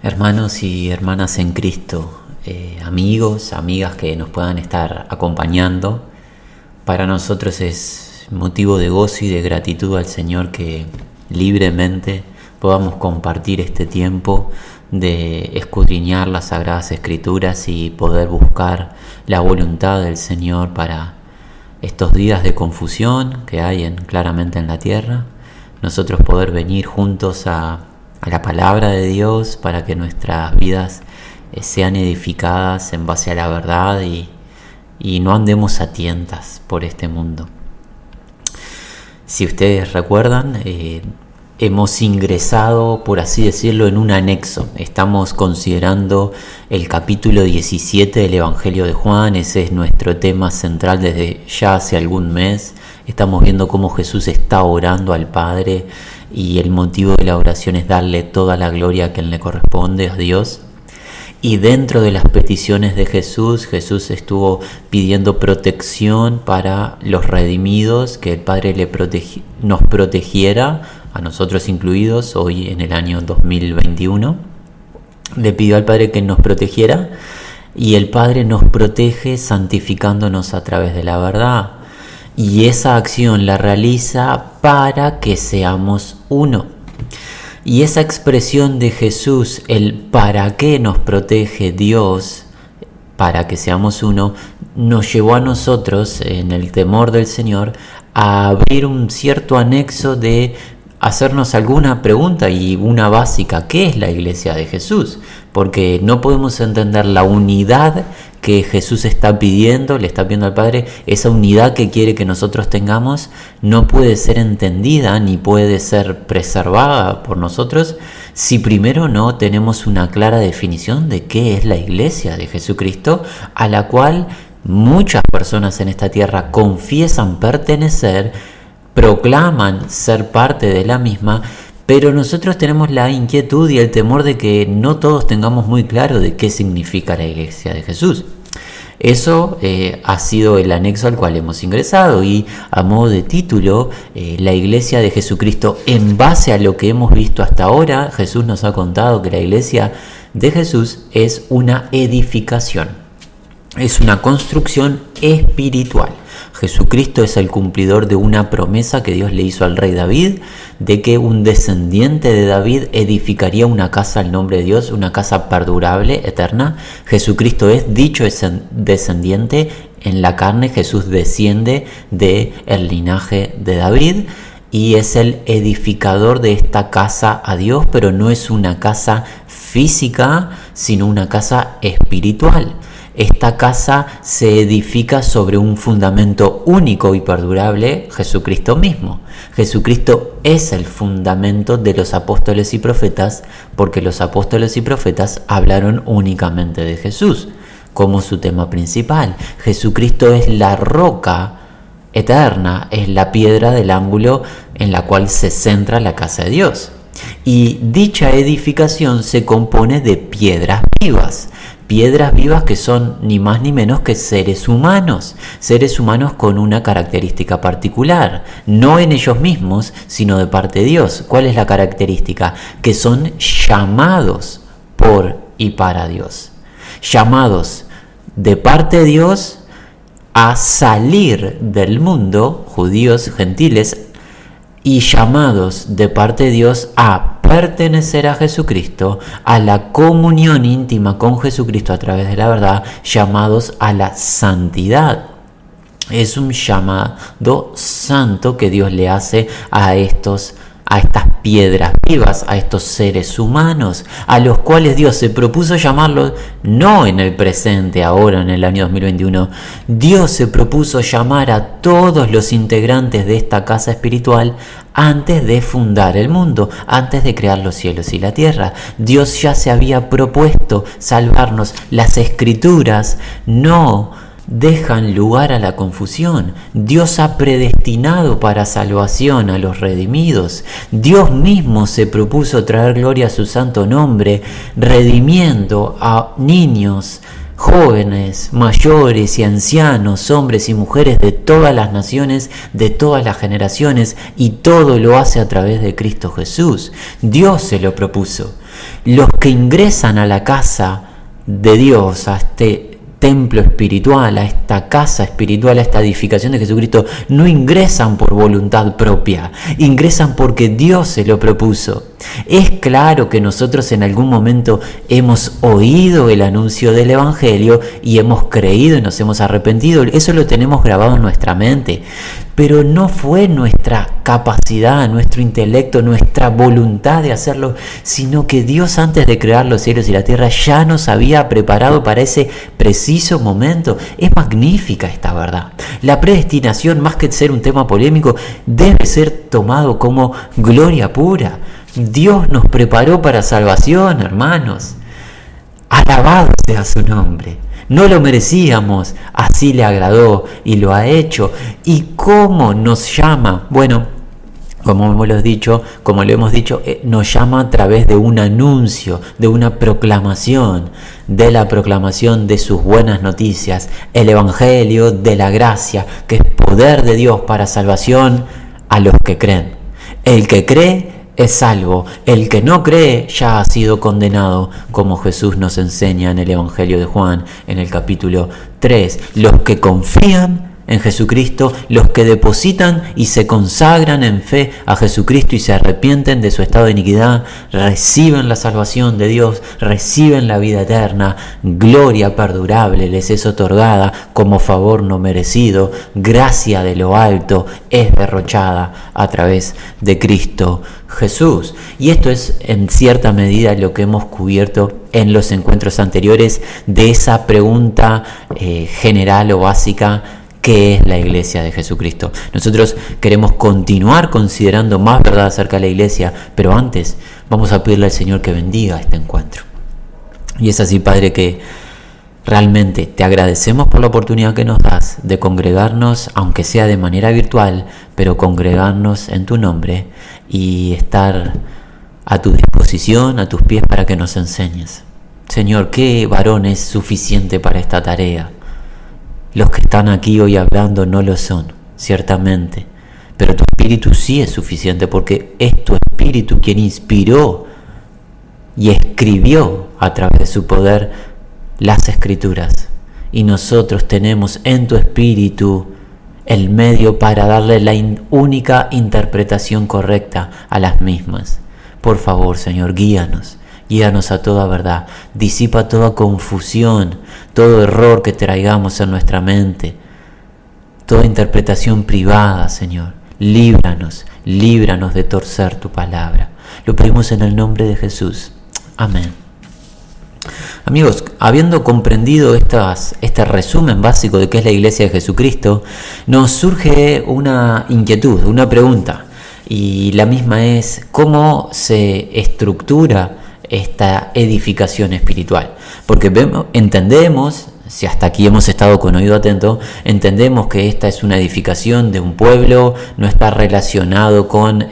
Hermanos y hermanas en Cristo, amigos, amigas que nos puedan estar acompañando, para nosotros es motivo de gozo y de gratitud al Señor que libremente podamos compartir este tiempo de escudriñar las Sagradas Escrituras y poder buscar la voluntad del Señor para estos días de confusión que hay claramente en la tierra. Nosotros poder venir juntos a la palabra de Dios para que nuestras vidas sean edificadas en base a la verdad y no andemos a tientas por este mundo. Si ustedes recuerdan, hemos ingresado, por así decirlo, en un anexo. Estamos considerando el capítulo 17 del Evangelio de Juan. Ese es nuestro tema central desde ya hace algún mes. Estamos viendo cómo Jesús está orando al Padre y el motivo de la oración es darle toda la gloria que Él le corresponde a Dios. Y dentro de las peticiones de Jesús, Jesús estuvo pidiendo protección para los redimidos, que el Padre nos protegiera, a nosotros incluidos, hoy en el año 2021. Le pidió al Padre que nos protegiera y el Padre nos protege santificándonos a través de la verdad. Y esa acción la realiza para que seamos uno. Y esa expresión de Jesús, el para qué nos protege Dios, para que seamos uno, nos llevó a nosotros, en el temor del Señor, a abrir un cierto anexo de hacernos alguna pregunta y una básica: ¿qué es la Iglesia de Jesús? Porque no podemos entender la unidad que Jesús está pidiendo, le está pidiendo al Padre. Esa unidad que quiere que nosotros tengamos no puede ser entendida ni puede ser preservada por nosotros si primero no tenemos una clara definición de qué es la Iglesia de Jesucristo, a la cual muchas personas en esta tierra confiesan pertenecer, proclaman ser parte de la misma, pero nosotros tenemos la inquietud y el temor de que no todos tengamos muy claro de qué significa la Iglesia de Jesús. Eso ha sido el anexo al cual hemos ingresado, y a modo de título, la Iglesia de Jesucristo. En base a lo que hemos visto hasta ahora, Jesús nos ha contado que la Iglesia de Jesús es una edificación, es una construcción espiritual. Jesucristo es el cumplidor de una promesa que Dios le hizo al rey David, de que un descendiente de David edificaría una casa al nombre de Dios, una casa perdurable, eterna. Jesucristo es dicho descendiente en la carne. Jesús desciende del linaje de David y es el edificador de esta casa a Dios, pero no es una casa física, sino una casa espiritual. Esta casa se edifica sobre un fundamento único y perdurable, Jesucristo mismo. Jesucristo es el fundamento de los apóstoles y profetas, porque los apóstoles y profetas hablaron únicamente de Jesús como su tema principal. Jesucristo es la roca eterna, es la piedra del ángulo en la cual se centra la casa de Dios. Y dicha edificación se compone de piedras vivas que son ni más ni menos que seres humanos con una característica particular, no en ellos mismos, sino de parte de Dios. ¿Cuál es la característica? Que son llamados por y para Dios, llamados de parte de Dios a salir del mundo, judíos, gentiles, y llamados de parte de Dios a pertenecer a Jesucristo, a la comunión íntima con Jesucristo a través de la verdad, llamados a la santidad. Es un llamado santo que Dios le hace a estas piedras vivas, a estos seres humanos, a los cuales Dios se propuso llamarlos no en el presente, ahora en el año 2021. Dios se propuso llamar a todos los integrantes de esta casa espiritual antes de fundar el mundo, antes de crear los cielos y la tierra. Dios ya se había propuesto salvarnos. Las Escrituras no dejan lugar a la confusión. Dios ha predestinado para salvación a los redimidos. Dios mismo se propuso traer gloria a su santo nombre, redimiendo a niños, jóvenes, mayores y ancianos, hombres y mujeres de todas las naciones, de todas las generaciones, y todo lo hace a través de Cristo Jesús. Dios se lo propuso. Los que ingresan a la casa de Dios, a este templo espiritual, a esta casa espiritual, a esta edificación de Jesucristo, no ingresan por voluntad propia, ingresan porque Dios se lo propuso. Es claro que nosotros en algún momento hemos oído el anuncio del Evangelio y hemos creído y nos hemos arrepentido, eso lo tenemos grabado en nuestra mente, pero no fue nuestra capacidad, nuestro intelecto, nuestra voluntad de hacerlo, sino que Dios, antes de crear los cielos y la tierra, ya nos había preparado para ese preciso momento. Es magnífica esta verdad. La predestinación, más que ser un tema polémico, debe ser tomado como gloria pura. Dios nos preparó para salvación, hermanos. Alabado sea su nombre. No lo merecíamos, así le agradó y lo ha hecho. ¿Y cómo nos llama? Bueno, como lo hemos dicho, nos llama a través de un anuncio, de una proclamación, de la proclamación de sus buenas noticias, el Evangelio de la gracia, que es poder de Dios para salvación a los que creen. El que cree es salvo, el que no cree ya ha sido condenado, como Jesús nos enseña en el Evangelio de Juan, en el capítulo 3. Los que confían en Jesucristo, los que depositan y se consagran en fe a Jesucristo y se arrepienten de su estado de iniquidad, reciben la salvación de Dios, reciben la vida eterna, gloria perdurable les es otorgada como favor no merecido, gracia de lo alto es derrochada a través de Cristo Jesús. Y esto es en cierta medida lo que hemos cubierto en los encuentros anteriores de esa pregunta general o básica: ¿qué es la Iglesia de Jesucristo? Nosotros queremos continuar considerando más verdad acerca de la Iglesia, pero antes vamos a pedirle al Señor que bendiga este encuentro. Y es así, Padre, que realmente te agradecemos por la oportunidad que nos das de congregarnos, aunque sea de manera virtual, pero congregarnos en tu nombre y estar a tu disposición, a tus pies, para que nos enseñes. Señor, ¿qué varón es suficiente para esta tarea? Los que están aquí hoy hablando no lo son, ciertamente, pero tu Espíritu sí es suficiente, porque es tu Espíritu quien inspiró y escribió a través de su poder las Escrituras, y nosotros tenemos en tu Espíritu el medio para darle la única interpretación correcta a las mismas. Por favor, Señor, guíanos a toda verdad, disipa toda confusión, todo error que traigamos en nuestra mente, toda interpretación privada, Señor. Líbranos de torcer tu palabra. Lo pedimos en el nombre de Jesús. Amén. Amigos, habiendo comprendido este resumen básico de qué es la Iglesia de Jesucristo, nos surge una inquietud, una pregunta, y la misma es: ¿cómo se estructura esta edificación espiritual? Porque entendemos, si hasta aquí hemos estado con oído atento, entendemos que esta es una edificación de un pueblo, no está relacionado con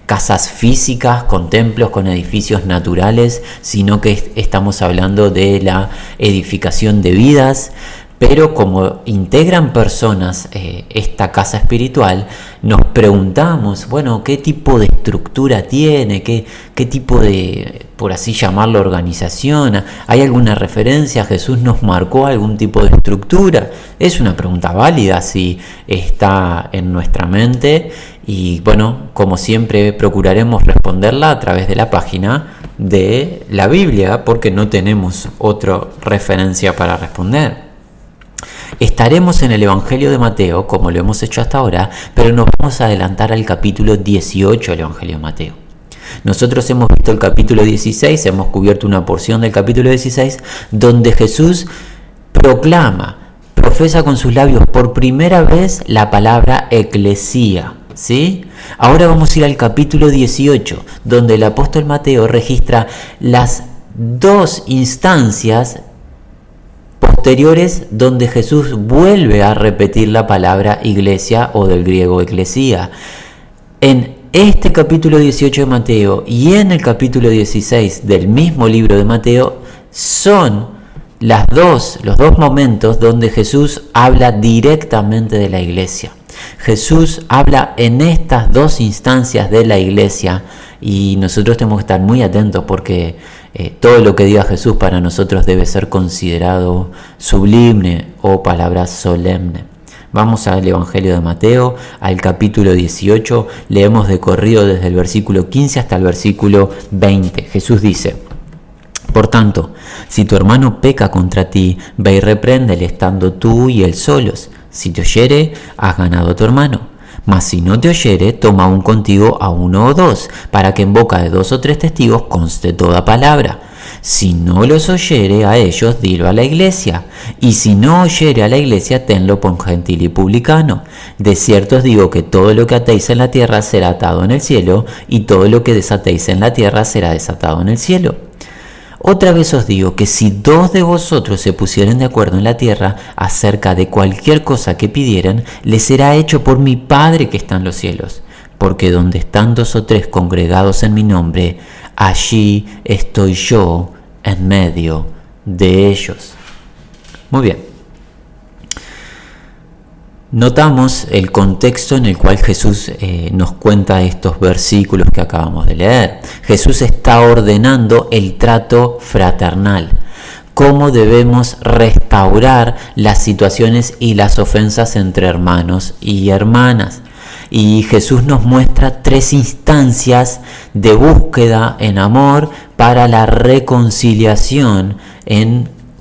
casas físicas, con templos, con edificios naturales, sino que estamos hablando de la edificación de vidas. Pero como integran personas esta casa espiritual, nos preguntamos, bueno, ¿qué tipo de estructura tiene? ¿Qué tipo de, por así llamarlo, organización? ¿Hay alguna referencia? ¿Jesús nos marcó algún tipo de estructura? Es una pregunta válida si está en nuestra mente, y bueno, como siempre procuraremos responderla a través de la página de la Biblia, porque no tenemos otra referencia para responder. Estaremos en el Evangelio de Mateo, como lo hemos hecho hasta ahora, pero nos vamos a adelantar al capítulo 18 del Evangelio de Mateo. Nosotros hemos visto el capítulo 16, hemos cubierto una porción del capítulo 16, donde Jesús profesa con sus labios por primera vez la palabra eclesía, ¿sí? Ahora vamos a ir al capítulo 18, donde el apóstol Mateo registra las dos instancias posteriores donde Jesús vuelve a repetir la palabra iglesia, o del griego eclesía. En este capítulo 18 de Mateo y en el capítulo 16 del mismo libro de Mateo son los dos momentos donde Jesús habla directamente de la iglesia. Jesús habla en estas dos instancias de la iglesia, y nosotros tenemos que estar muy atentos porque todo lo que diga Jesús para nosotros debe ser considerado sublime o palabra solemne. Vamos al Evangelio de Mateo, al capítulo 18, leemos de corrido desde el versículo 15 hasta el versículo 20. Jesús dice: por tanto, si tu hermano peca contra ti, ve y repréndele estando tú y él solos. Si te oyere, has ganado a tu hermano. Mas si no te oyere, toma aún contigo a 1 o 2, para que en boca de 2 o 3 testigos conste toda palabra. Si no los oyere a ellos, dilo a la iglesia. Y si no oyere a la iglesia, tenlo por gentil y publicano. De cierto os digo que todo lo que atéis en la tierra será atado en el cielo, y todo lo que desatéis en la tierra será desatado en el cielo. Otra vez os digo que si 2 de vosotros se pusieren de acuerdo en la tierra acerca de cualquier cosa que pidieran, les será hecho por mi Padre que está en los cielos. Porque donde están 2 o 3 congregados en mi nombre, allí estoy yo en medio de ellos. Muy bien. Notamos el contexto en el cual Jesús nos cuenta estos versículos que acabamos de leer. Jesús está ordenando el trato fraternal, cómo debemos restaurar las situaciones y las ofensas entre hermanos y hermanas. Y Jesús nos muestra 3 instancias de búsqueda en amor para la reconciliación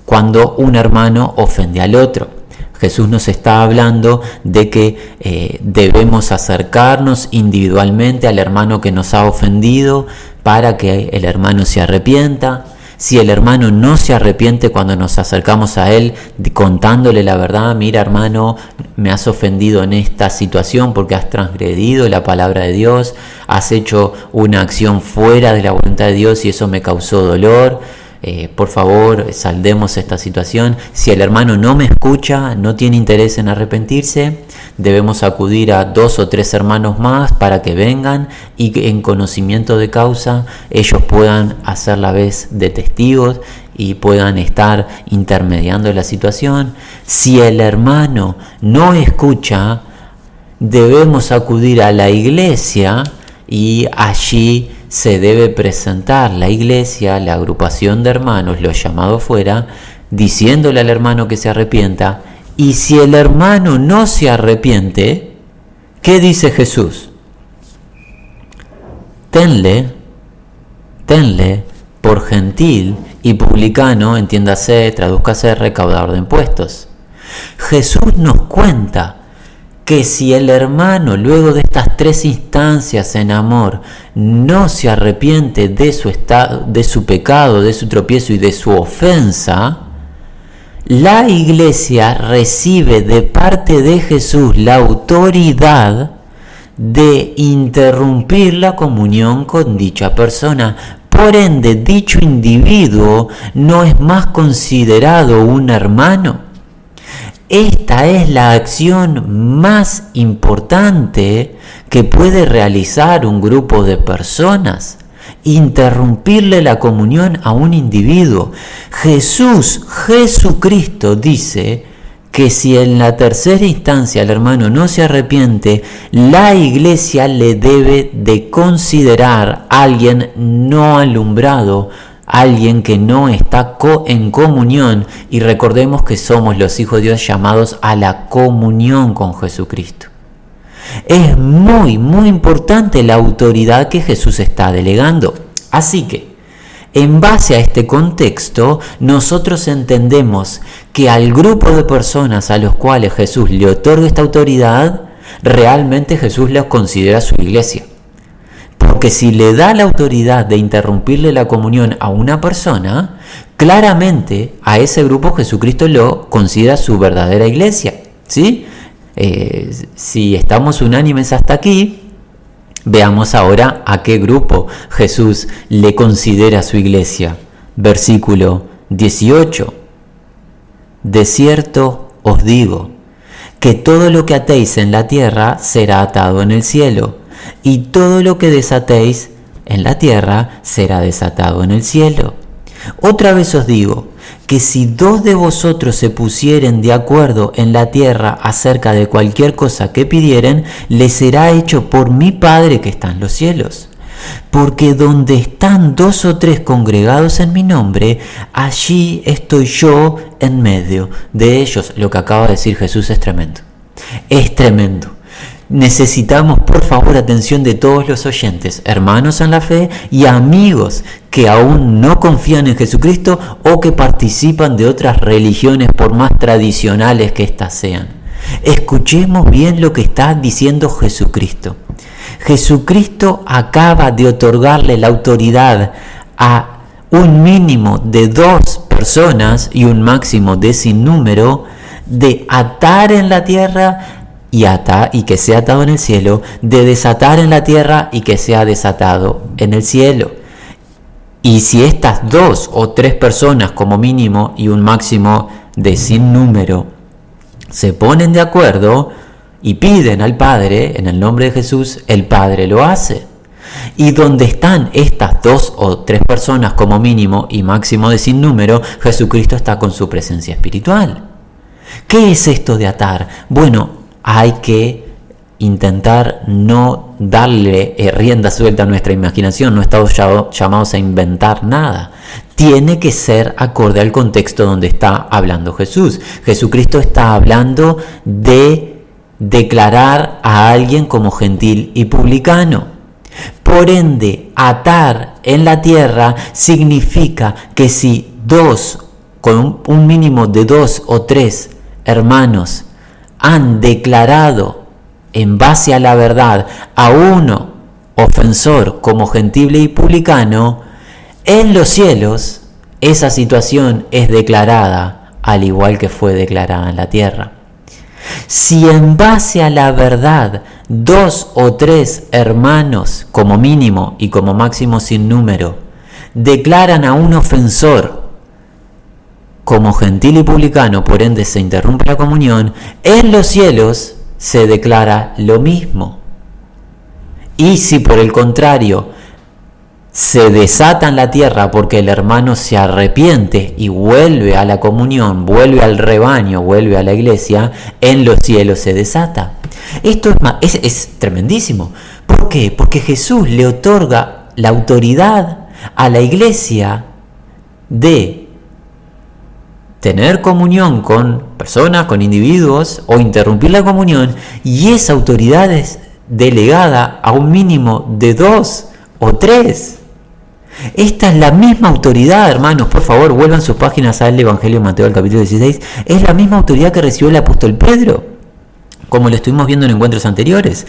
cuando un hermano ofende al otro. Jesús nos está hablando de que debemos acercarnos individualmente al hermano que nos ha ofendido para que el hermano se arrepienta. Si el hermano no se arrepiente cuando nos acercamos a él contándole la verdad: mira hermano, me has ofendido en esta situación porque has transgredido la palabra de Dios, has hecho una acción fuera de la voluntad de Dios y eso me causó dolor. Por favor, saldemos esta situación. Si el hermano no me escucha, no tiene interés en arrepentirse, debemos acudir a 2 o 3 hermanos más para que vengan y que en conocimiento de causa ellos puedan hacer la vez de testigos y puedan estar intermediando la situación. Si el hermano no escucha, debemos acudir a la iglesia y allí se debe presentar la iglesia, la agrupación de hermanos, los llamados fuera, diciéndole al hermano que se arrepienta. Y si el hermano no se arrepiente, ¿qué dice Jesús? Tenle por gentil y publicano, entiéndase, tradúzcase, recaudador de impuestos. Jesús nos cuenta que si el hermano, luego de estas 3 instancias en amor, no se arrepiente de su estado, de su pecado, de su tropiezo y de su ofensa, la iglesia recibe de parte de Jesús la autoridad de interrumpir la comunión con dicha persona. Por ende, dicho individuo no es más considerado un hermano. Esta es la acción más importante que puede realizar un grupo de personas: interrumpirle la comunión a un individuo. Jesucristo dice que si en la tercera instancia el hermano no se arrepiente, la iglesia le debe de considerar alguien no alumbrado, alguien que no está en comunión. Y recordemos que somos los hijos de Dios llamados a la comunión con Jesucristo. Es muy importante la autoridad que Jesús está delegando. Así que, en base a este contexto, nosotros entendemos que al grupo de personas a los cuales Jesús le otorga esta autoridad, realmente Jesús los considera su iglesia. Porque si le da la autoridad de interrumpirle la comunión a una persona, claramente a ese grupo Jesucristo lo considera su verdadera iglesia, ¿sí? Si estamos unánimes hasta aquí, veamos ahora a qué grupo Jesús le considera su iglesia. Versículo 18. De cierto os digo, que todo lo que atéis en la tierra será atado en el cielo, y todo lo que desatéis en la tierra será desatado en el cielo. Otra vez os digo, que si 2 de vosotros se pusieren de acuerdo en la tierra acerca de cualquier cosa que pidieren, les será hecho por mi Padre que está en los cielos. Porque donde están 2 o 3 congregados en mi nombre, allí estoy yo en medio de ellos. Lo que acaba de decir Jesús es tremendo. Es tremendo. Necesitamos, por favor, atención de todos los oyentes, hermanos en la fe y amigos que aún no confían en Jesucristo o que participan de otras religiones, por más tradicionales que éstas sean. Escuchemos bien lo que está diciendo Jesucristo. Jesucristo acaba de otorgarle la autoridad a un mínimo de 2 personas y un máximo de sin número de atar en la tierra y que sea atado en el cielo, de desatar en la tierra y que sea desatado en el cielo. Y si estas 2 o 3 personas como mínimo y un máximo de sin número se ponen de acuerdo y piden al Padre en el nombre de Jesús, el Padre lo hace. Y donde están estas 2 o 3 personas como mínimo y máximo de sin número, Jesucristo está con su presencia espiritual. ¿Qué es esto de atar? Bueno, hay que intentar no darle rienda suelta a nuestra imaginación, no estamos llamados a inventar nada. Tiene que ser acorde al contexto donde está hablando Jesús. Jesucristo está hablando de declarar a alguien como gentil y publicano. Por ende, atar en la tierra significa que si 2, con un mínimo de 2 o 3 hermanos, han declarado en base a la verdad a uno ofensor como gentil y publicano, en los cielos esa situación es declarada al igual que fue declarada en la tierra. Si en base a la verdad 2 o 3 hermanos como mínimo y como máximo sin número declaran a un ofensor como gentil y publicano, por ende se interrumpe la comunión, en los cielos se declara lo mismo. Y si por el contrario se desata en la tierra porque el hermano se arrepiente y vuelve a la comunión, vuelve al rebaño, vuelve a la iglesia, en los cielos se desata. Esto es tremendísimo. ¿Por qué? Porque Jesús le otorga la autoridad a la iglesia de tener comunión con personas, con individuos, o interrumpir la comunión, y esa autoridad es delegada a un mínimo de 2 o 3. Esta es la misma autoridad, hermanos, por favor, vuelvan sus páginas al Evangelio de Mateo, al capítulo 16, es la misma autoridad que recibió el apóstol Pedro, como lo estuvimos viendo en encuentros anteriores.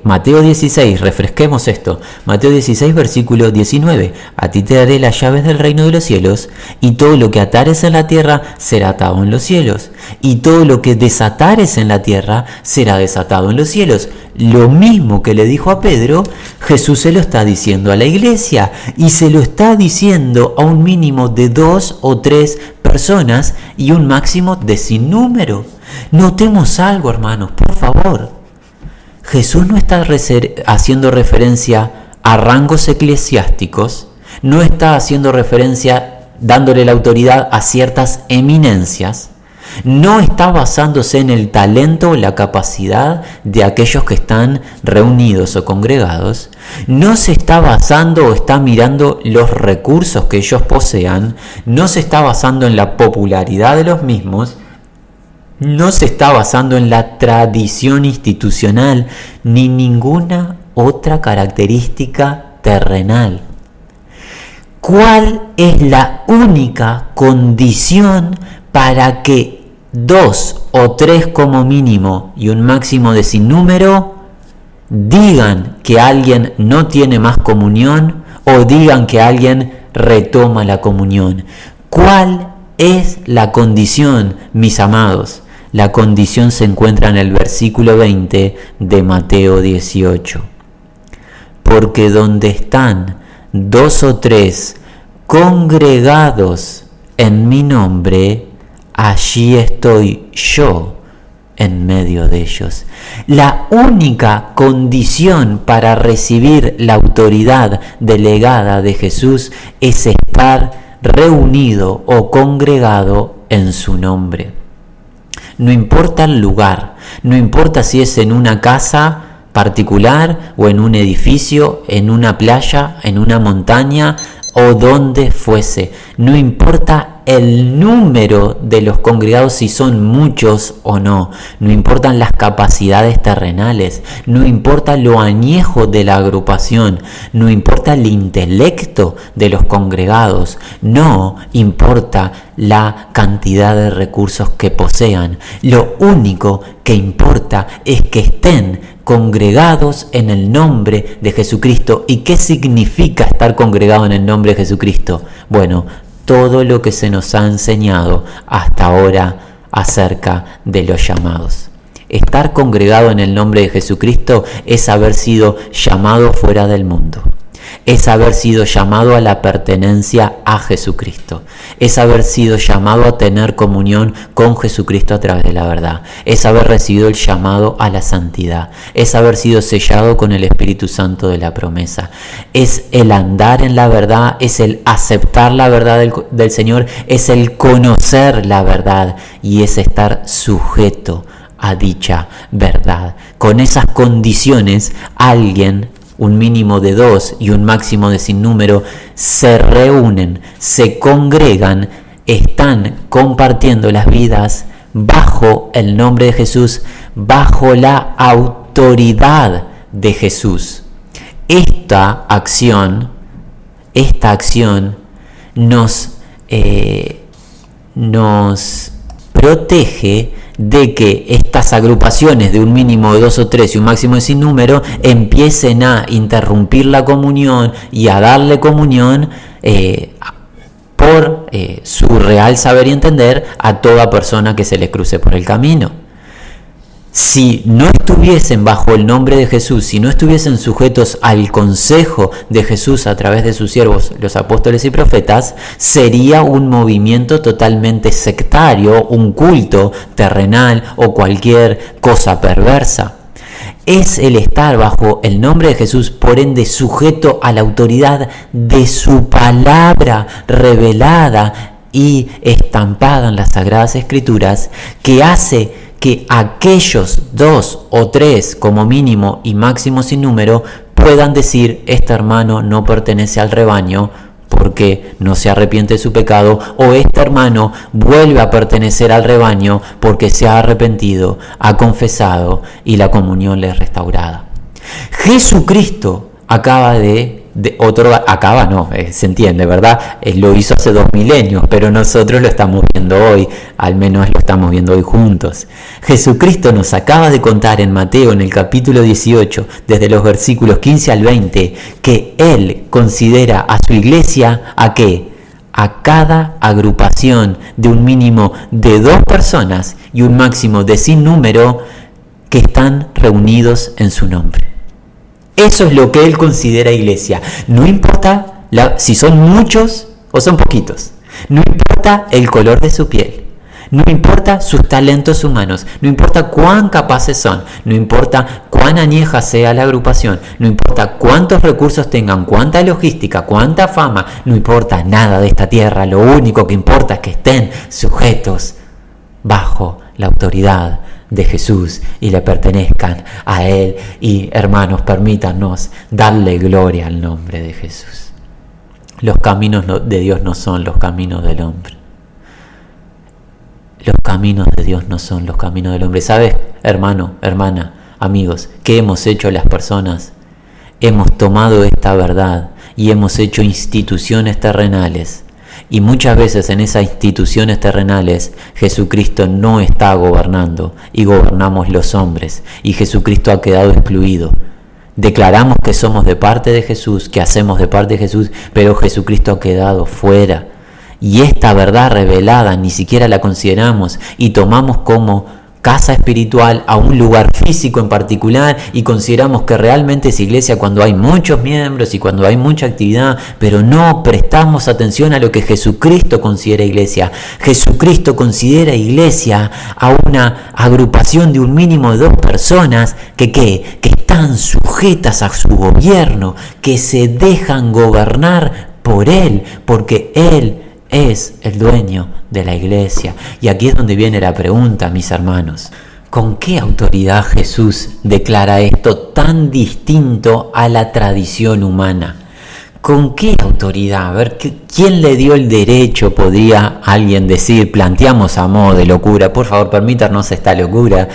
Mateo 16, refresquemos esto. Mateo 16, versículo 19. A ti te daré las llaves del reino de los cielos, y todo lo que atares en la tierra será atado en los cielos, y todo lo que desatares en la tierra será desatado en los cielos. Lo mismo que le dijo a Pedro, Jesús se lo está diciendo a la iglesia, y se lo está diciendo a un mínimo de 2 o 3 personas y un máximo de sin número. Notemos algo, hermanos, por favor. Jesús no está haciendo referencia a rangos eclesiásticos, no está haciendo referencia, dándole la autoridad a ciertas eminencias, no está basándose en el talento o la capacidad de aquellos que están reunidos o congregados, no se está basando o está mirando los recursos que ellos posean, no se está basando en la popularidad de los mismos, no se está basando en la tradición institucional ni ninguna otra característica terrenal. ¿Cuál es la única condición para que 2 o 3 como mínimo y un máximo de sin número digan que alguien no tiene más comunión o digan que alguien retoma la comunión? ¿Cuál es la condición, mis amados? La condición se encuentra en el versículo 20 de Mateo 18. Porque donde están 2 o 3 congregados en mi nombre, allí estoy yo en medio de ellos. La única condición para recibir la autoridad delegada de Jesús es estar reunido o congregado en su nombre. No importa el lugar, no importa si es en una casa particular o en un edificio, en una playa, en una montaña o donde fuese. No importa el número de los congregados, si son muchos o no. No importan las capacidades terrenales. No importa lo añejo de la agrupación. No importa el intelecto de los congregados. No importa la cantidad de recursos que posean. Lo único que importa es que estén congregados en el nombre de Jesucristo. ¿Y qué significa estar congregado en el nombre de Jesucristo? Bueno, todo lo que se nos ha enseñado hasta ahora acerca de los llamados. Estar congregado en el nombre de Jesucristo es haber sido llamado fuera del mundo. Es haber sido llamado a la pertenencia a Jesucristo. Es haber sido llamado a tener comunión con Jesucristo a través de la verdad. Es haber recibido el llamado a la santidad. Es haber sido sellado con el Espíritu Santo de la promesa. Es el andar en la verdad, es el aceptar la verdad del Señor, es el conocer la verdad y es estar sujeto a dicha verdad. Con esas condiciones, alguien, un mínimo de 2 y un máximo de sin número, se reúnen, se congregan, están compartiendo las vidas bajo el nombre de Jesús, bajo la autoridad de Jesús. Esta acción nos protege de que estas agrupaciones de un mínimo de 2 o 3 y un máximo de sin número empiecen a interrumpir la comunión y a darle comunión por su real saber y entender a toda persona que se les cruce por el camino. Si no estuviesen bajo el nombre de Jesús, si no estuviesen sujetos al consejo de Jesús a través de sus siervos, los apóstoles y profetas, sería un movimiento totalmente sectario, un culto terrenal o cualquier cosa perversa. Es el estar bajo el nombre de Jesús, por ende sujeto a la autoridad de su palabra revelada y estampada en las Sagradas Escrituras, que hace que aquellos 2 o 3 como mínimo y máximo sin número puedan decir: este hermano no pertenece al rebaño porque no se arrepiente de su pecado, o este hermano vuelve a pertenecer al rebaño porque se ha arrepentido, ha confesado y la comunión le es restaurada. Jesucristo se entiende, ¿verdad? Lo hizo hace 2 milenios, pero nosotros lo estamos viendo hoy, al menos lo estamos viendo hoy juntos. Jesucristo nos acaba de contar en Mateo, en el capítulo 18, desde los versículos 15 al 20, que Él considera a su iglesia ¿a qué? A cada agrupación de un mínimo de 2 personas y un máximo de sin número que están reunidos en su nombre. Eso es lo que Él considera iglesia. No importa si son muchos o son poquitos. No importa el color de su piel. No importa sus talentos humanos. No importa cuán capaces son. No importa cuán añeja sea la agrupación. No importa cuántos recursos tengan, cuánta logística, cuánta fama. No importa nada de esta tierra. Lo único que importa es que estén sujetos bajo la autoridad de Jesús y le pertenezcan a Él. Y hermanos, permítanos darle gloria al nombre de Jesús. Los caminos de Dios no son los caminos del hombre. Los caminos de Dios no son los caminos del hombre. ¿Sabes, hermano, hermana, amigos, qué hemos hecho las personas? Hemos tomado esta verdad y hemos hecho instituciones terrenales. Y muchas veces en esas instituciones terrenales Jesucristo no está gobernando y gobernamos los hombres y Jesucristo ha quedado excluido. Declaramos que somos de parte de Jesús, que hacemos de parte de Jesús, pero Jesucristo ha quedado fuera. Y esta verdad revelada ni siquiera la consideramos y tomamos como casa espiritual a un lugar físico en particular y consideramos que realmente es iglesia cuando hay muchos miembros y cuando hay mucha actividad, pero no prestamos atención a lo que Jesucristo considera iglesia. Jesucristo considera iglesia a una agrupación de un mínimo de 2 personas que están sujetas a su gobierno, que se dejan gobernar por Él, porque Él es el dueño de la iglesia. Y aquí es donde viene la pregunta, mis hermanos. ¿Con qué autoridad Jesús declara esto tan distinto a la tradición humana? ¿Con qué autoridad? A ver, ¿quién le dio el derecho? Podría alguien decir, planteamos a modo de locura. Por favor, permítanos esta locura,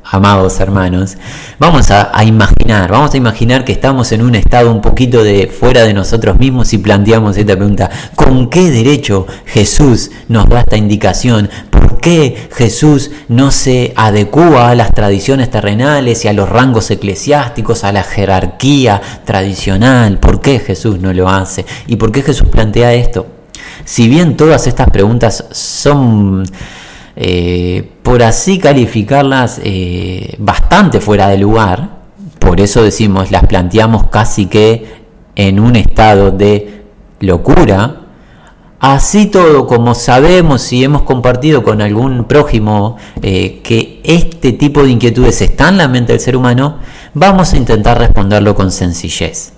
amados hermanos. Vamos a imaginar que estamos en un estado un poquito de fuera de nosotros mismos y planteamos esta pregunta. ¿Con qué derecho Jesús nos da esta indicación? ¿Por qué Jesús no se adecúa a las tradiciones terrenales y a los rangos eclesiásticos, a la jerarquía tradicional? ¿Por qué Jesús no lo hace? ¿Y por qué Jesús plantea esto? Si bien todas estas preguntas son, por así calificarlas, bastante fuera de lugar, por eso decimos, las planteamos casi que en un estado de locura. Así todo, como sabemos y hemos compartido con algún prójimo que este tipo de inquietudes está en la mente del ser humano, vamos a intentar responderlo con sencillez.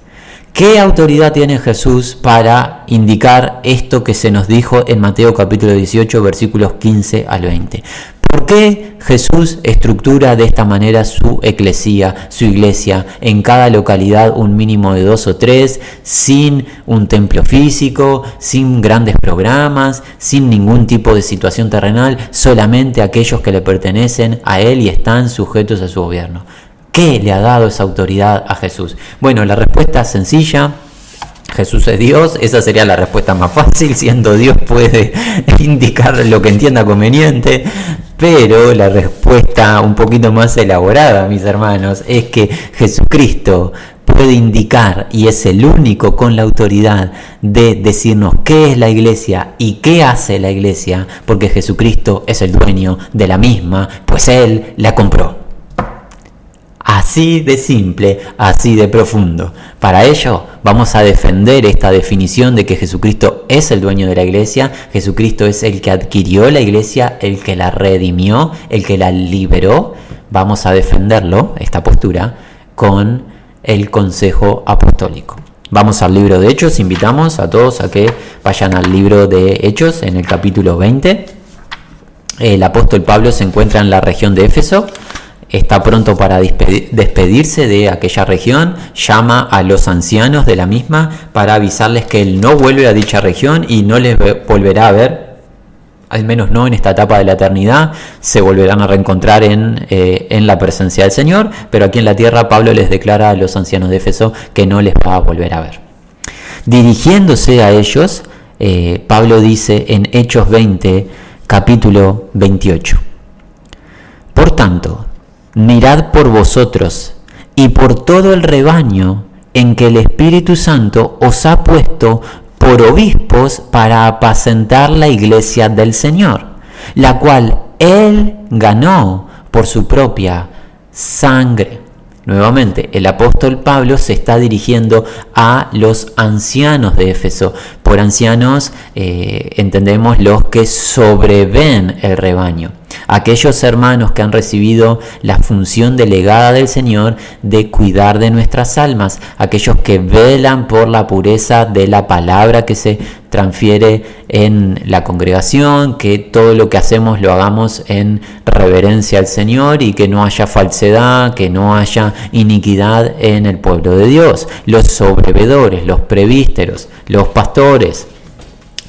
¿Qué autoridad tiene Jesús para indicar esto que se nos dijo en Mateo capítulo 18, versículos 15 al 20? ¿Por qué Jesús estructura de esta manera su iglesia, en cada localidad un mínimo de 2 o 3, sin un templo físico, sin grandes programas, sin ningún tipo de situación terrenal, solamente aquellos que le pertenecen a Él y están sujetos a su gobierno? ¿Qué le ha dado esa autoridad a Jesús? Bueno, la respuesta es sencilla. Jesús es Dios, esa sería la respuesta más fácil, siendo Dios puede indicar lo que entienda conveniente, pero la respuesta un poquito más elaborada, mis hermanos, es que Jesucristo puede indicar y es el único con la autoridad de decirnos qué es la iglesia y qué hace la iglesia, porque Jesucristo es el dueño de la misma, pues Él la compró. Así de simple, así de profundo. Para ello vamos a defender esta definición de que Jesucristo es el dueño de la iglesia, Jesucristo es el que adquirió la iglesia, el que la redimió, el que la liberó. Vamos a defenderlo, esta postura, con el consejo apostólico. Vamos al libro de Hechos, invitamos a todos a que vayan al libro de Hechos en el capítulo 20. El apóstol Pablo se encuentra en la región de Éfeso. Está pronto para despedirse de aquella región, llama a los ancianos de la misma para avisarles que él no vuelve a dicha región y no les volverá a ver, al menos no en esta etapa de la eternidad. Se volverán a reencontrar en la presencia del Señor, pero aquí en la tierra Pablo les declara a los ancianos de Éfeso que no les va a volver a ver. Dirigiéndose a ellos, Pablo dice en Hechos 20, capítulo 28, por tanto, mirad por vosotros y por todo el rebaño en que el Espíritu Santo os ha puesto por obispos para apacentar la iglesia del Señor, la cual Él ganó por su propia sangre. Nuevamente, el apóstol Pablo se está dirigiendo a los ancianos de Éfeso. Por ancianos entendemos los que sobreven el rebaño. Aquellos hermanos que han recibido la función delegada del Señor de cuidar de nuestras almas, aquellos que velan por la pureza de la palabra que se transfiere en la congregación, que todo lo que hacemos lo hagamos en reverencia al Señor y que no haya falsedad, que no haya iniquidad en el pueblo de Dios. Los sobrevedores, los presbíteros, los pastores,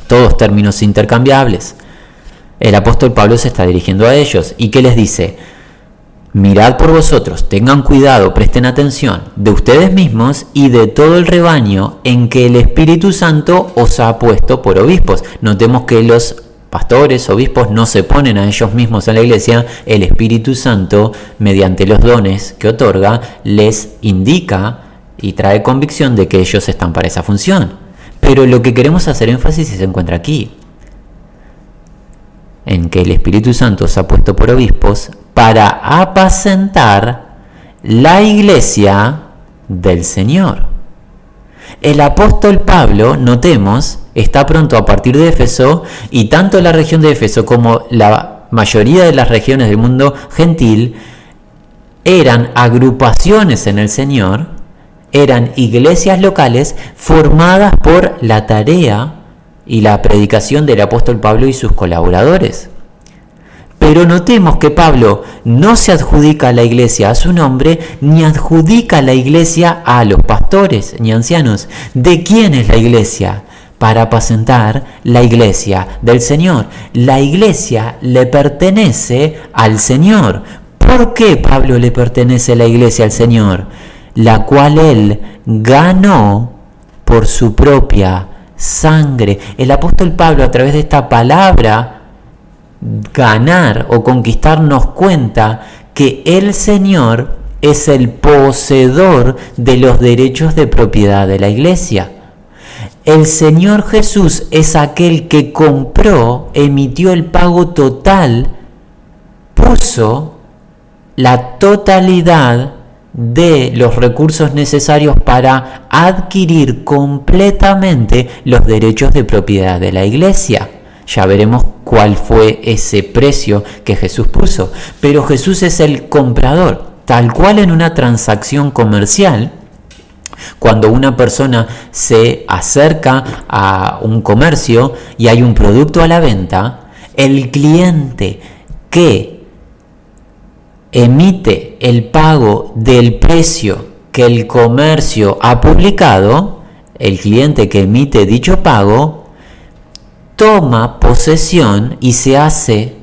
todos términos intercambiables. El apóstol Pablo se está dirigiendo a ellos. ¿Y qué les dice? Mirad por vosotros, tengan cuidado, presten atención de ustedes mismos y de todo el rebaño en que el Espíritu Santo os ha puesto por obispos. Notemos que los pastores, obispos, no se ponen a ellos mismos en la iglesia. El Espíritu Santo, mediante los dones que otorga, les indica y trae convicción de que ellos están para esa función. Pero lo que queremos hacer énfasis se encuentra aquí, en que el Espíritu Santo se ha puesto por obispos para apacentar la iglesia del Señor. El apóstol Pablo, notemos, está pronto a partir de Éfeso, y tanto la región de Éfeso como la mayoría de las regiones del mundo gentil eran agrupaciones en el Señor, eran iglesias locales formadas por la tarea y la predicación del apóstol Pablo y sus colaboradores. Pero notemos que Pablo no se adjudica a la iglesia a su nombre, ni adjudica a la iglesia a los pastores ni ancianos. ¿De quién es la iglesia? Para apacentar la iglesia del Señor. La iglesia le pertenece al Señor. ¿Por qué Pablo le pertenece la iglesia al Señor? La cual él ganó por su propia sangre. El apóstol Pablo, a través de esta palabra, ganar o conquistar, nos cuenta que el Señor es el poseedor de los derechos de propiedad de la iglesia. El Señor Jesús es aquel que compró, emitió el pago total, puso la totalidad de los recursos necesarios para adquirir completamente los derechos de propiedad de la iglesia. Ya veremos cuál fue ese precio que Jesús puso. Pero Jesús es el comprador, tal cual en una transacción comercial. Cuando una persona se acerca a un comercio y hay un producto a la venta, el cliente que emite el pago del precio que el comercio ha publicado, el cliente que emite dicho pago, toma posesión y se hace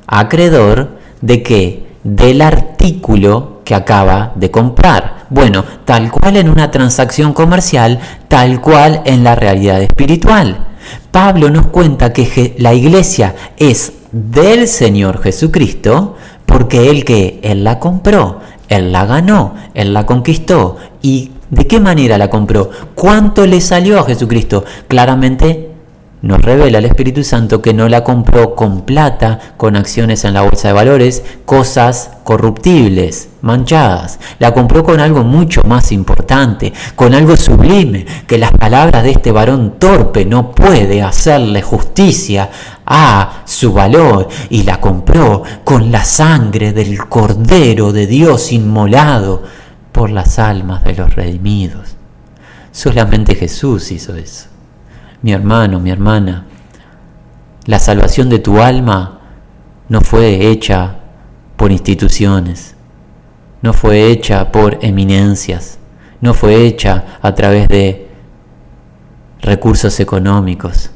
acreedor de ¿qué? Del artículo que acaba de comprar. Bueno, tal cual en una transacción comercial, tal cual en la realidad espiritual. Pablo nos cuenta que la iglesia es del Señor Jesucristo porque Él la compró, Él la ganó, Él la conquistó. ¿Y de qué manera la compró? ¿Cuánto le salió a Jesucristo? Claramente nos revela el Espíritu Santo que no la compró con plata, con acciones en la bolsa de valores, cosas corruptibles, manchadas. La compró con algo mucho más importante, con algo sublime, que las palabras de este varón torpe no puede hacerle justicia a su valor. Y la compró con la sangre del Cordero de Dios inmolado por las almas de los redimidos. Solamente Jesús hizo eso. Mi hermano, mi hermana, la salvación de tu alma no fue hecha por instituciones, no fue hecha por eminencias, no fue hecha a través de recursos económicos.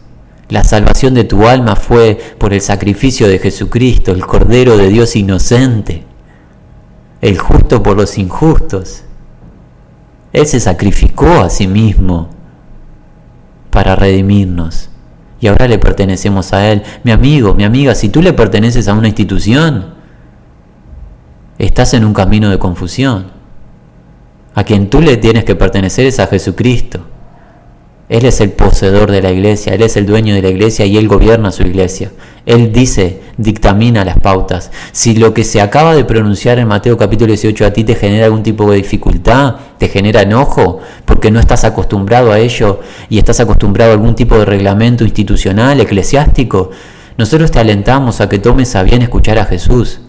La salvación de tu alma fue por el sacrificio de Jesucristo, el Cordero de Dios inocente, el justo por los injustos. Él se sacrificó a sí mismo para redimirnos. Y ahora le pertenecemos a Él. Mi amigo, mi amiga, si tú le perteneces a una institución, estás en un camino de confusión. A quien tú le tienes que pertenecer es a Jesucristo. Él es el poseedor de la iglesia, Él es el dueño de la iglesia y Él gobierna su iglesia. Él dice, dictamina las pautas. Si lo que se acaba de pronunciar en Mateo capítulo 18 a ti te genera algún tipo de dificultad, te genera enojo, porque no estás acostumbrado a ello y estás acostumbrado a algún tipo de reglamento institucional, eclesiástico, nosotros te alentamos a que tomes a bien escuchar a Jesús.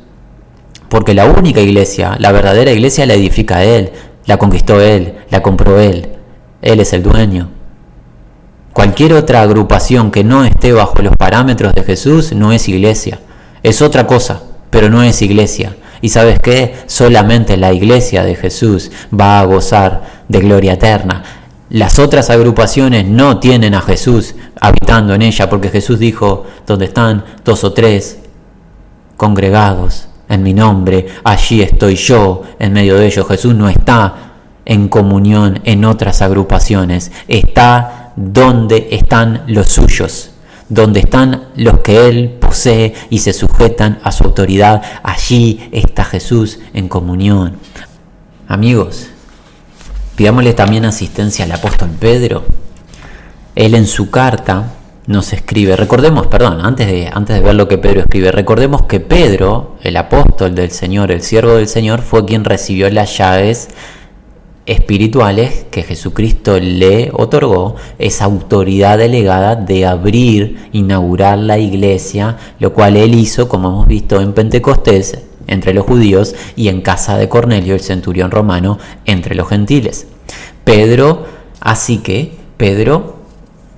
Porque la única iglesia, la verdadera iglesia, la edifica Él, la conquistó Él, la compró Él. Él es el dueño. Cualquier otra agrupación que no esté bajo los parámetros de Jesús no es iglesia. Es otra cosa, pero no es iglesia. ¿Y sabes qué? Solamente la iglesia de Jesús va a gozar de gloria eterna. Las otras agrupaciones no tienen a Jesús habitando en ella, porque Jesús dijo, donde están 2 o 3 congregados en mi nombre, allí estoy yo en medio de ellos. Jesús no está en comunión en otras agrupaciones, está donde están los suyos, donde están los que Él posee y se sujetan a su autoridad. Allí está Jesús en comunión. Amigos, pidámosle también asistencia al apóstol Pedro. Él en su carta nos escribe, antes de ver lo que Pedro escribe, recordemos que Pedro, el apóstol del Señor, el siervo del Señor, fue quien recibió las llaves espirituales que Jesucristo le otorgó, esa autoridad delegada de abrir, inaugurar la iglesia, lo cual él hizo, como hemos visto en Pentecostés, entre los judíos, y en casa de Cornelio, el centurión romano, entre los gentiles. Pedro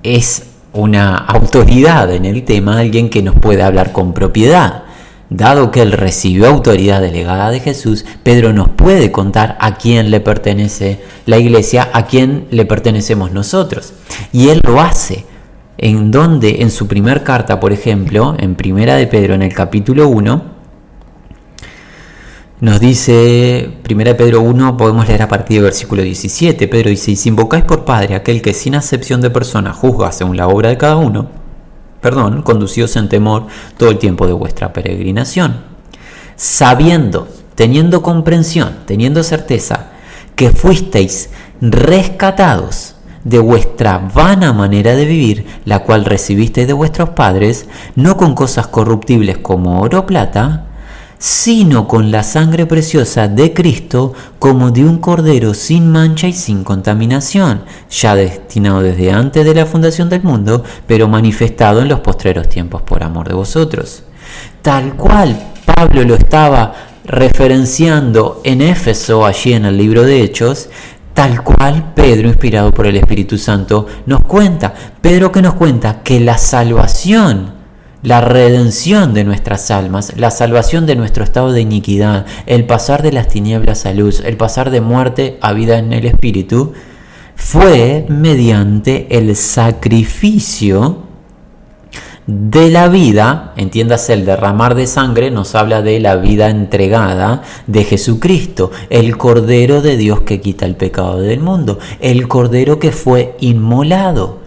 es una autoridad en el tema, alguien que nos puede hablar con propiedad. dado que él recibió autoridad delegada de Jesús, Pedro nos puede contar a quién le pertenece la iglesia, a quién le pertenecemos nosotros. Y él lo hace. En donde, en su primer carta, por ejemplo, en Primera de Pedro, en el capítulo 1, nos dice, Primera de Pedro 1, podemos leer a partir del versículo 17. Pedro dice: y si invocáis por Padre aquel que sin acepción de persona juzga según la obra de cada uno, conducíos en temor todo el tiempo de vuestra peregrinación, sabiendo, teniendo comprensión, teniendo certeza, que fuisteis rescatados de vuestra vana manera de vivir, la cual recibisteis de vuestros padres, no con cosas corruptibles como oro o plata, sino con la sangre preciosa de Cristo, como de un cordero sin mancha y sin contaminación, ya destinado desde antes de la fundación del mundo, pero manifestado en los postreros tiempos por amor de vosotros. Tal cual Pablo lo estaba referenciando en Éfeso, allí en el libro de Hechos, tal cual Pedro, inspirado por el Espíritu Santo, nos cuenta. Pedro que nos cuenta que la salvación, la redención de nuestras almas, la salvación de nuestro estado de iniquidad, el pasar de las tinieblas a luz, el pasar de muerte a vida en el Espíritu, fue mediante el sacrificio de la vida, entiéndase, el derramar de sangre nos habla de la vida entregada de Jesucristo, el Cordero de Dios que quita el pecado del mundo, el Cordero que fue inmolado.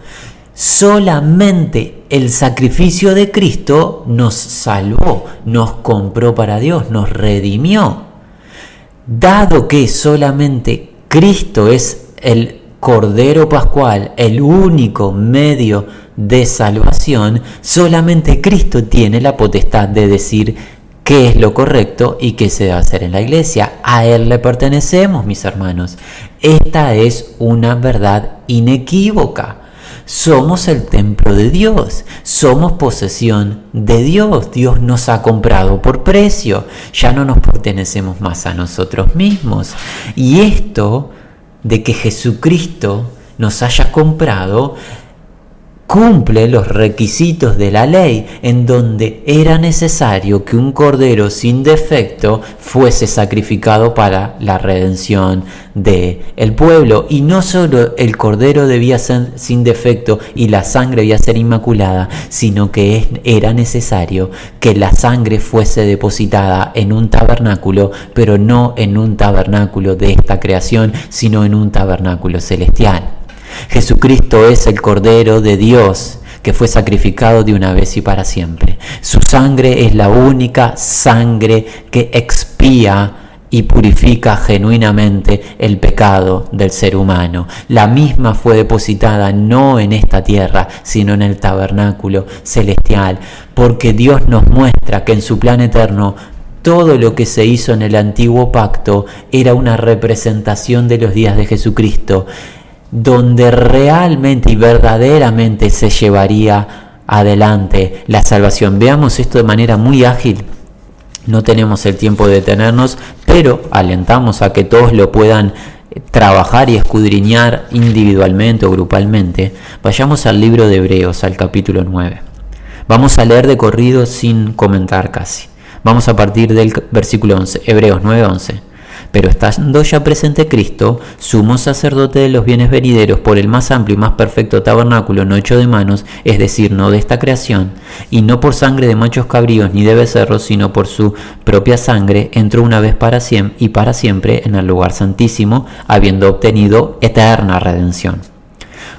Solamente el sacrificio de Cristo nos salvó, nos compró para Dios, nos redimió. Dado que solamente Cristo es el Cordero Pascual, el único medio de salvación, solamente Cristo tiene la potestad de decir qué es lo correcto y qué se debe hacer en la iglesia. A Él le pertenecemos, mis hermanos. Esta es una verdad inequívoca. Somos el templo de Dios, somos posesión de Dios. Dios nos ha comprado por precio, ya no nos pertenecemos más a nosotros mismos. Y esto de que Jesucristo nos haya comprado cumple los requisitos de la ley, en donde era necesario que un cordero sin defecto fuese sacrificado para la redención del pueblo. Y no solo el cordero debía ser sin defecto y la sangre debía ser inmaculada, sino que era necesario que la sangre fuese depositada en un tabernáculo, pero no en un tabernáculo de esta creación, sino en un tabernáculo celestial. Jesucristo es el Cordero de Dios que fue sacrificado de una vez y para siempre. Su sangre es la única sangre que expía y purifica genuinamente el pecado del ser humano. La misma fue depositada no en esta tierra, sino en el tabernáculo celestial, porque Dios nos muestra que en su plan eterno todo lo que se hizo en el antiguo pacto era una representación de los días de Jesucristo, donde realmente y verdaderamente se llevaría adelante la salvación. Veamos esto de manera muy ágil. No tenemos el tiempo de detenernos, pero alentamos a que todos lo puedan trabajar y escudriñar individualmente o grupalmente. Vayamos al libro de Hebreos, al capítulo 9. Vamos a leer de corrido sin comentar casi. Vamos a partir del versículo 11, Hebreos 9:11. Pero estando ya presente Cristo, sumo sacerdote de los bienes venideros, por el más amplio y más perfecto tabernáculo no hecho de manos, es decir, no de esta creación, y no por sangre de machos cabríos ni de becerros, sino por su propia sangre, entró una vez para siempre en el lugar santísimo, habiendo obtenido eterna redención.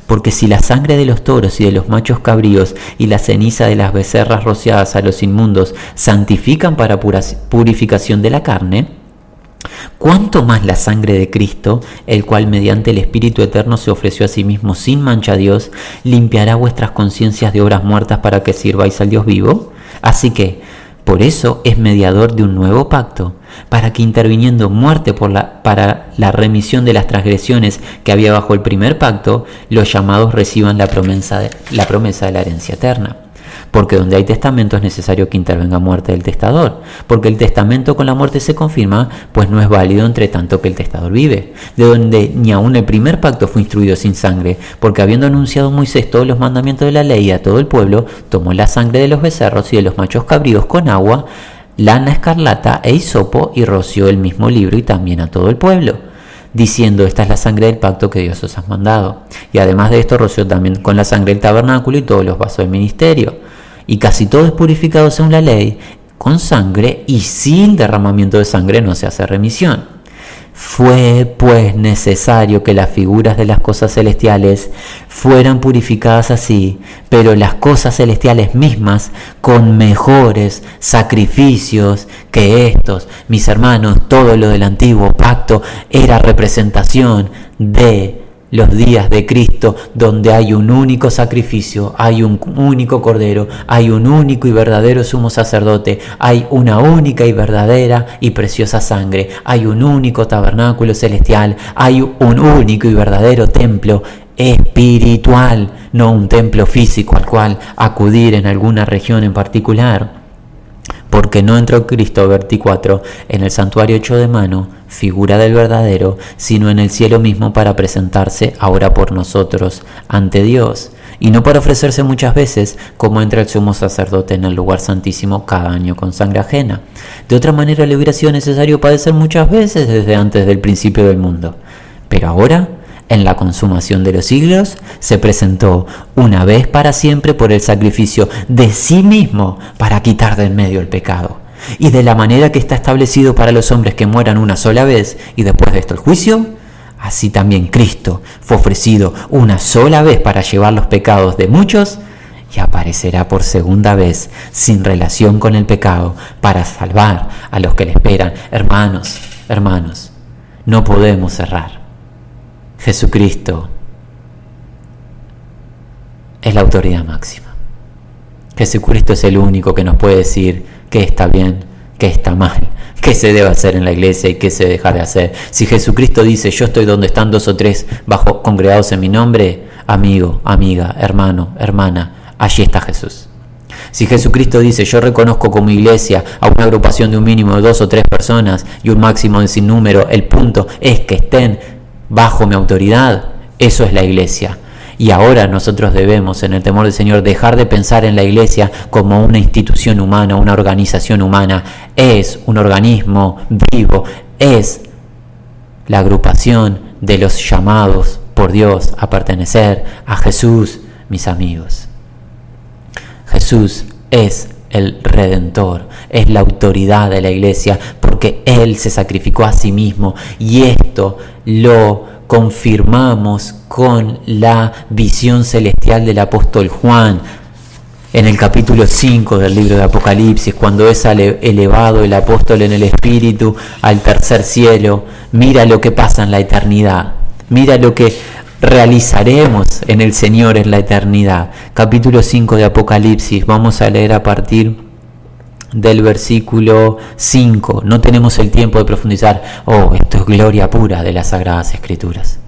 Porque si la sangre de los toros y de los machos cabríos y la ceniza de las becerras rociadas a los inmundos santifican para purificación de la carne, ¿cuánto más la sangre de Cristo, el cual mediante el Espíritu Eterno se ofreció a sí mismo sin mancha a Dios, limpiará vuestras conciencias de obras muertas para que sirváis al Dios vivo? Así que, por eso es mediador de un nuevo pacto, para que interviniendo muerte para la remisión de las transgresiones que había bajo el primer pacto, los llamados reciban la promesa de la herencia eterna. Porque donde hay testamento es necesario que intervenga muerte del testador, porque el testamento con la muerte se confirma, pues no es válido entre tanto que el testador vive. De donde ni aun el primer pacto fue instruido sin sangre, porque habiendo anunciado Moisés todos los mandamientos de la ley a todo el pueblo, tomó la sangre de los becerros y de los machos cabríos con agua, lana escarlata e hisopo, y roció el mismo libro y también a todo el pueblo, diciendo: esta es la sangre del pacto que Dios os ha mandado. Y además de esto roció también con la sangre el tabernáculo y todos los vasos del ministerio. Y casi todo es purificado según la ley, con sangre, y sin derramamiento de sangre no se hace remisión. Fue pues necesario que las figuras de las cosas celestiales fueran purificadas así, pero las cosas celestiales mismas con mejores sacrificios que estos. Mis hermanos, todo lo del antiguo pacto era representación de los días de Cristo, donde hay un único sacrificio, hay un único cordero, hay un único y verdadero sumo sacerdote, hay una única y verdadera y preciosa sangre, hay un único tabernáculo celestial, hay un único y verdadero templo espiritual, no un templo físico al cual acudir en alguna región en particular. Porque no entró Cristo, versículo 4, en el santuario hecho de mano, figura del verdadero, sino en el cielo mismo, para presentarse ahora por nosotros ante Dios, y no para ofrecerse muchas veces, como entra el sumo sacerdote en el lugar santísimo cada año con sangre ajena. De otra manera le hubiera sido necesario padecer muchas veces desde antes del principio del mundo. Pero ahora, en la consumación de los siglos, se presentó una vez para siempre por el sacrificio de sí mismo para quitar de en medio el pecado. Y de la manera que está establecido para los hombres que mueran una sola vez y después de esto el juicio, así también Cristo fue ofrecido una sola vez para llevar los pecados de muchos, y aparecerá por segunda vez sin relación con el pecado para salvar a los que le esperan. Hermanos, no podemos errar. Jesucristo es la autoridad máxima. Jesucristo es el único que nos puede decir qué está bien, qué está mal, qué se debe hacer en la iglesia y qué se deja de hacer. Si Jesucristo dice: yo estoy donde están 2 o 3 congregados en mi nombre, amigo, amiga, hermano, hermana, allí está Jesús. Si Jesucristo dice: yo reconozco como iglesia a una agrupación de un mínimo de 2 o 3 personas y un máximo de sin número, el punto es que estén bajo mi autoridad, eso es la iglesia. Y ahora nosotros debemos, en el temor del Señor, dejar de pensar en la iglesia como una institución humana, una organización humana. Es un organismo vivo, es la agrupación de los llamados por Dios a pertenecer a Jesús, mis amigos. Jesús es el Redentor, es la autoridad de la iglesia, porque Él se sacrificó a sí mismo, y esto lo confirmamos con la visión celestial del apóstol Juan en el capítulo 5 del libro de Apocalipsis, cuando es elevado el apóstol en el Espíritu al tercer cielo. Mira lo que pasa en la eternidad, mira lo que realizaremos en el Señor en la eternidad. Capítulo 5 de Apocalipsis, vamos a leer a partir del versículo 5. No tenemos el tiempo de profundizar. Esto es gloria pura de las Sagradas Escrituras.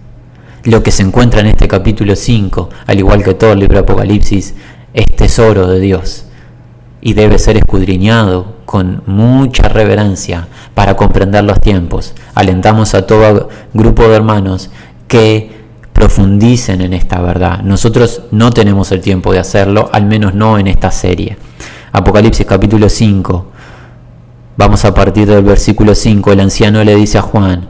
Lo que se encuentra en este capítulo 5, al igual que todo el libro de Apocalipsis, es tesoro de Dios y debe ser escudriñado con mucha reverencia para comprender los tiempos. Alentamos a todo grupo de hermanos que profundicen en esta verdad. Nosotros no tenemos el tiempo de hacerlo, al menos no en esta serie. Apocalipsis capítulo 5, vamos a partir del versículo 5. El anciano le dice a Juan: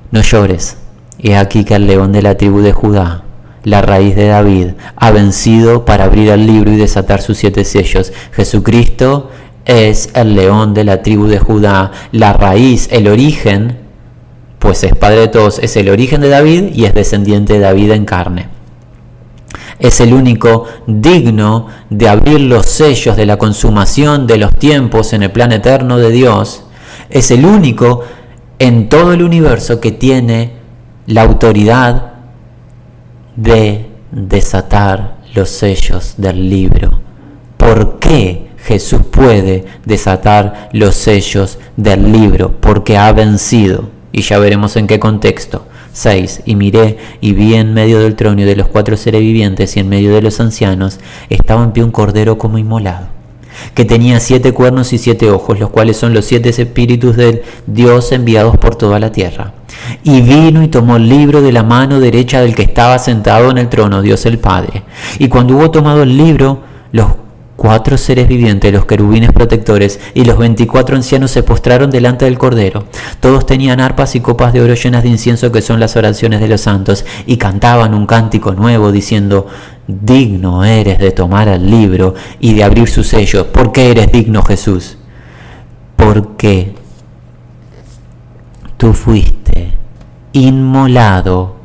no llores, he aquí que el león de la tribu de Judá, la raíz de David, ha vencido para abrir el libro y desatar sus 7 sellos. Jesucristo es el león de la tribu de Judá, la raíz, el origen, pues es padre de todos, es el origen de David y es descendiente de David en carne. Es el único digno de abrir los sellos de la consumación de los tiempos en el plan eterno de Dios. Es el único en todo el universo que tiene la autoridad de desatar los sellos del libro. ¿Por qué Jesús puede desatar los sellos del libro? Porque ha vencido. Y ya veremos en qué contexto. 6. Y miré y vi en medio del trono y de los 4 seres vivientes y en medio de los ancianos estaba en pie un cordero como inmolado, que tenía 7 cuernos y 7 ojos, los cuales son los 7 espíritus del Dios enviados por toda la tierra. Y vino y tomó el libro de la mano derecha del que estaba sentado en el trono, Dios el Padre. Y cuando hubo tomado el libro, los 4 seres vivientes, los querubines protectores, y los 24 ancianos se postraron delante del Cordero. Todos tenían arpas y copas de oro llenas de incienso, que son las oraciones de los santos, y cantaban un cántico nuevo, diciendo: digno eres de tomar el libro y de abrir sus sellos. ¿Por qué eres digno, Jesús? Porque tú fuiste inmolado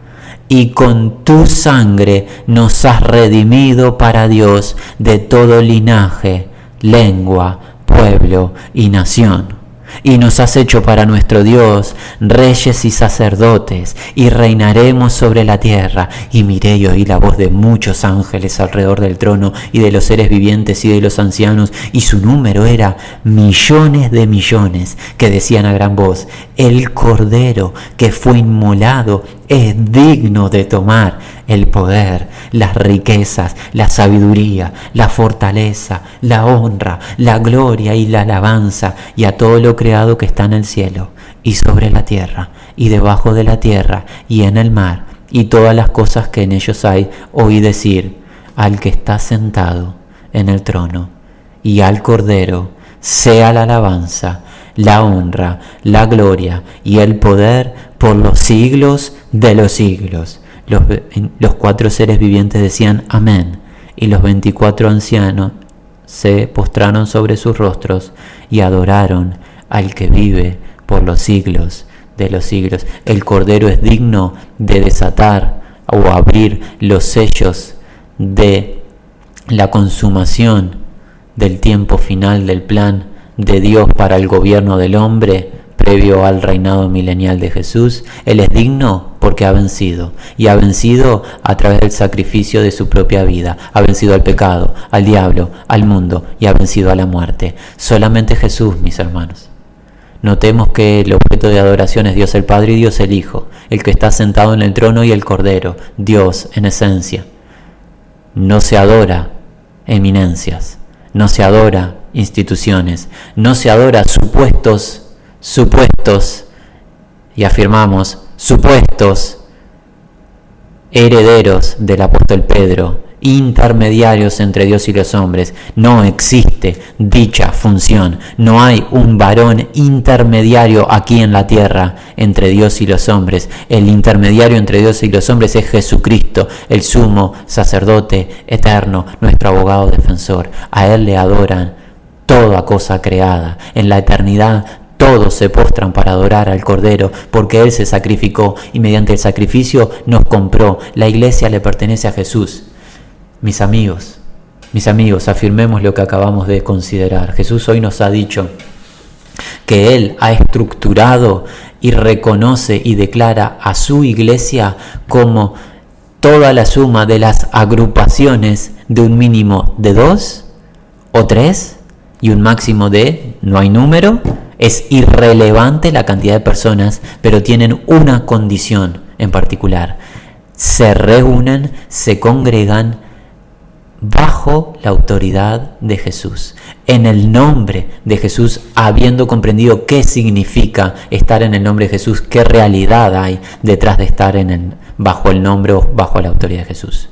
y con tu sangre nos has redimido para Dios de todo linaje, lengua, pueblo y nación. Y nos has hecho para nuestro Dios reyes y sacerdotes, y reinaremos sobre la tierra. Y miré y oí la voz de muchos ángeles alrededor del trono, y de los seres vivientes y de los ancianos, y su número era millones de millones, que decían a gran voz: el Cordero que fue inmolado es digno de tomar el poder, las riquezas, la sabiduría, la fortaleza, la honra, la gloria y la alabanza, y a todo lo creado que está en el cielo y sobre la tierra y debajo de la tierra y en el mar, y todas las cosas que en ellos hay. Oí decir al que está sentado en el trono y al Cordero sea la alabanza, la honra, la gloria y el poder por los siglos de los siglos. Los 4 seres vivientes decían amén, y los 24 ancianos se postraron sobre sus rostros y adoraron al que vive por los siglos de los siglos. El Cordero es digno de desatar o abrir los sellos de la consumación del tiempo final del plan de Dios para el gobierno del hombre previo al reinado milenial de Jesús. Él es digno porque ha vencido, y ha vencido a través del sacrificio de su propia vida. Ha vencido al pecado, al diablo, al mundo, y ha vencido a la muerte. Solamente Jesús, mis hermanos. Notemos que el objeto de adoración es Dios el Padre y Dios el Hijo, el que está sentado en el trono, y el Cordero, Dios en esencia. No se adora eminencias, no se adora instituciones, no se adora supuestos, y afirmamos, supuestos herederos del apóstol Pedro, intermediarios entre Dios y los hombres. No existe dicha función. No hay un varón intermediario aquí en la tierra entre Dios y los hombres. El intermediario entre Dios y los hombres es Jesucristo, el sumo sacerdote eterno, nuestro abogado defensor. A Él le adoran toda cosa creada. En la eternidad todos se postran para adorar al Cordero, porque Él se sacrificó y mediante el sacrificio nos compró. La iglesia le pertenece a Jesús. Mis amigos, afirmemos lo que acabamos de considerar. Jesús hoy nos ha dicho que Él ha estructurado y reconoce y declara a su iglesia como toda la suma de las agrupaciones de un mínimo de 2 o 3 y un máximo de, no hay número. Es irrelevante la cantidad de personas, pero tienen una condición en particular: se reúnen, se congregan bajo la autoridad de Jesús, en el nombre de Jesús, habiendo comprendido qué significa estar en el nombre de Jesús, qué realidad hay detrás de estar bajo el nombre o bajo la autoridad de Jesús.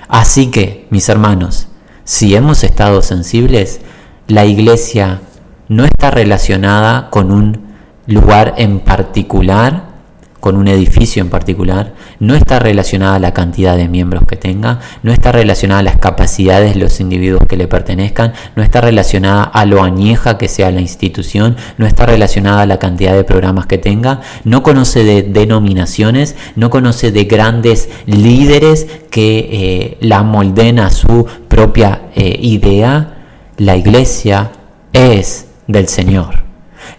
Así que, mis hermanos, si hemos estado sensibles, la iglesia no está relacionada con un lugar en particular, con un edificio en particular, no está relacionada a la cantidad de miembros que tenga, no está relacionada a las capacidades de los individuos que le pertenezcan, no está relacionada a lo añeja que sea la institución, no está relacionada a la cantidad de programas que tenga, no conoce de denominaciones, no conoce de grandes líderes que la molden a su propia idea. La iglesia es del Señor.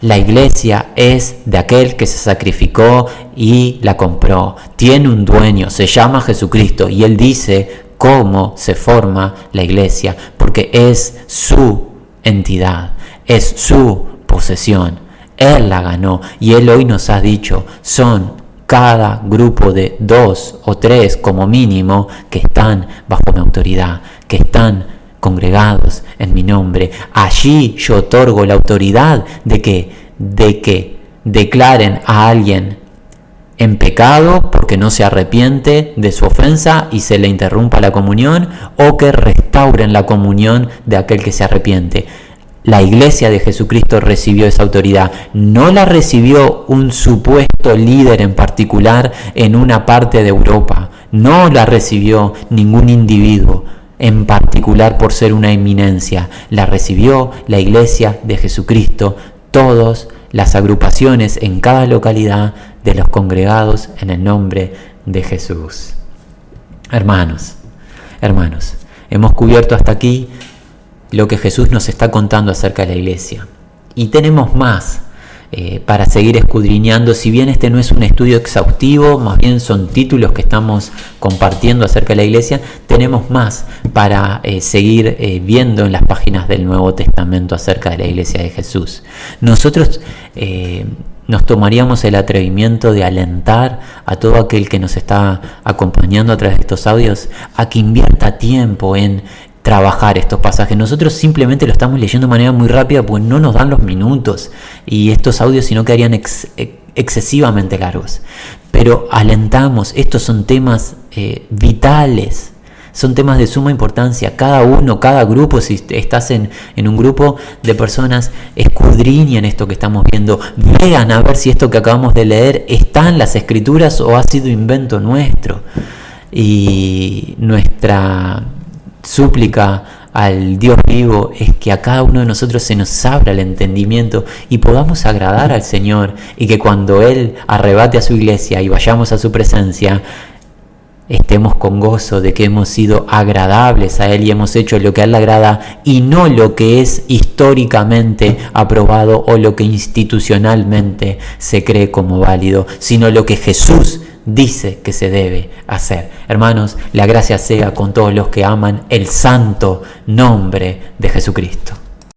La iglesia es de aquel que se sacrificó y la compró. Tiene un dueño, se llama Jesucristo, y Él dice cómo se forma la iglesia, porque es su entidad, es su posesión. Él la ganó, y Él hoy nos ha dicho, son cada grupo de 2 o 3 como mínimo que están bajo mi autoridad, que están congregados en mi nombre. Allí yo otorgo la autoridad de que declaren a alguien en pecado porque no se arrepiente de su ofensa y se le interrumpa la comunión, o que restauren la comunión de aquel que se arrepiente. La Iglesia de Jesucristo recibió esa autoridad. No la recibió un supuesto líder en particular en una parte de Europa. No la recibió ningún individuo en particular por ser una eminencia. La recibió la Iglesia de Jesucristo, todas las agrupaciones en cada localidad de los congregados en el nombre de Jesús. Hermanos, hemos cubierto hasta aquí lo que Jesús nos está contando acerca de la Iglesia. Y tenemos más para seguir escudriñando. Si bien este no es un estudio exhaustivo, más bien son títulos que estamos compartiendo acerca de la Iglesia, tenemos más para seguir viendo en las páginas del Nuevo Testamento acerca de la Iglesia de Jesús. Nosotros nos tomaríamos el atrevimiento de alentar a todo aquel que nos está acompañando a través de estos audios a que invierta tiempo en trabajar estos pasajes. Nosotros simplemente lo estamos leyendo de manera muy rápida porque no nos dan los minutos y estos audios si no quedarían excesivamente largos. Pero alentamos, estos son temas vitales, son temas de suma importancia. Cada grupo, si estás en un grupo de personas, escudriñen esto que estamos viendo, vean a ver si esto que acabamos de leer está en las Escrituras o ha sido invento nuestro. Y nuestra súplica al Dios vivo es que a cada uno de nosotros se nos abra el entendimiento y podamos agradar al Señor, y que cuando Él arrebate a su iglesia y vayamos a su presencia, estemos con gozo de que hemos sido agradables a Él y hemos hecho lo que a Él le agrada y no lo que es históricamente aprobado o lo que institucionalmente se cree como válido, sino lo que Jesús dice que se debe hacer. Hermanos, la gracia sea con todos los que aman el santo nombre de Jesucristo.